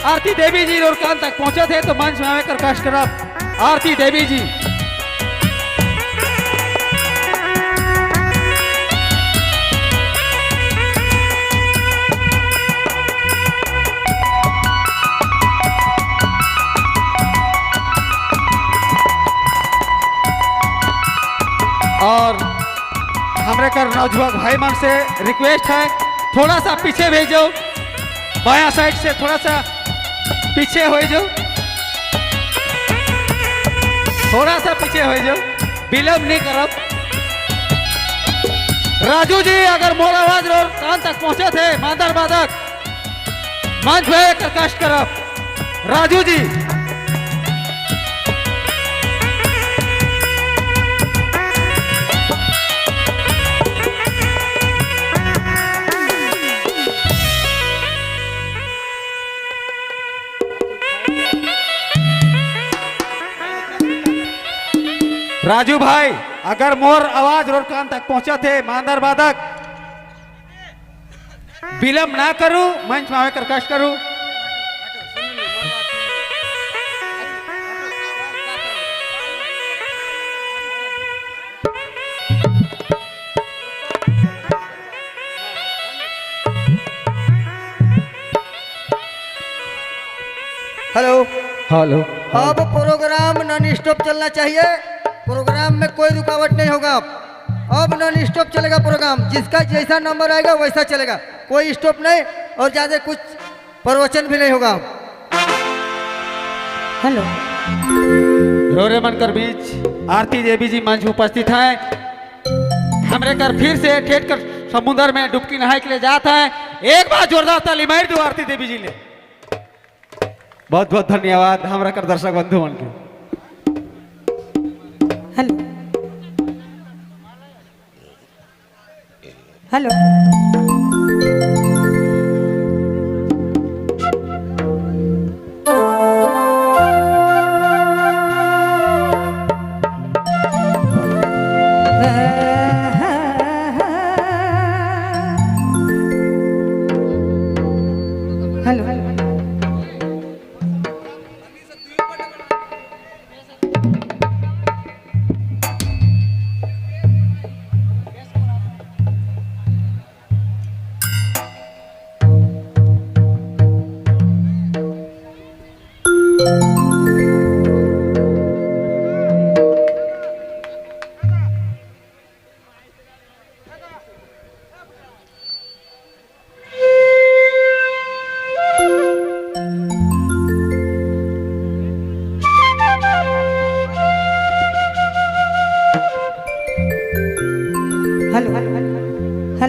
आरती देवी जी और कान तक पहुंचे थे तो मंच में आकर कष्ट करब आरती देवी जी। और हमरे कर नौजुवक भाई मन से रिक्वेस्ट है थोड़ा सा पीछे भेजो, बाया साइड से थोड़ा सा पीछे हो जाओ, थोड़ा सा पीछे हो जाओ, विलंब नहीं करब। राजू जी अगर मोर आवाज और कान तक पहुंचे थे मादर बादक मंच में कर कष्ट करब राजू जी। राजू भाई अगर मोर आवाज और कान तक पहुंचा थे मांदर बादक विलंब ना करूं, मंच में आकर कष्ट करूं। Hello hello. अब प्रोग्राम नॉन स्टॉप चलना चाहिए, प्रोग्राम में कोई रुकावट नहीं होगा। अब नॉन स्टॉप चलेगा प्रोग्राम, जिसका जैसा नंबर आएगा वैसा चलेगा, कोई स्टॉप नहीं और ज्यादा कुछ प्रवचन भी नहीं होगा। हेलो। रोरे मनकर बीच आरती देवी जी मंच में उपस्थित हैं। हमरे कर फिर से ठेठ कर समुद्र में डुबकी नहाए के लिए जाता है। एक बार जोरदार ताली मार दो आरती देवी जी ने। बहुत बहुत धन्यवाद हमरा कर दर्शक बंधु मन के। Hello hello. Hello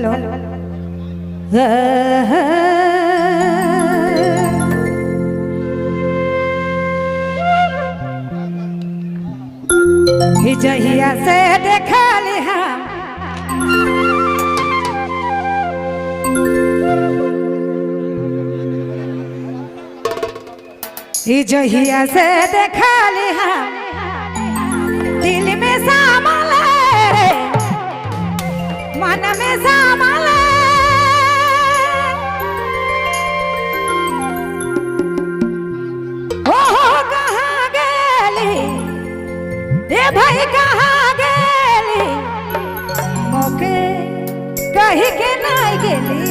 hello hello. जहिया से देखा लिहा जहिया से देखा लिहा दिल में सामल रे मन में सामल हो कहाँ गेली ए भाई कहाँ गेली मोके कही के नहीं गेली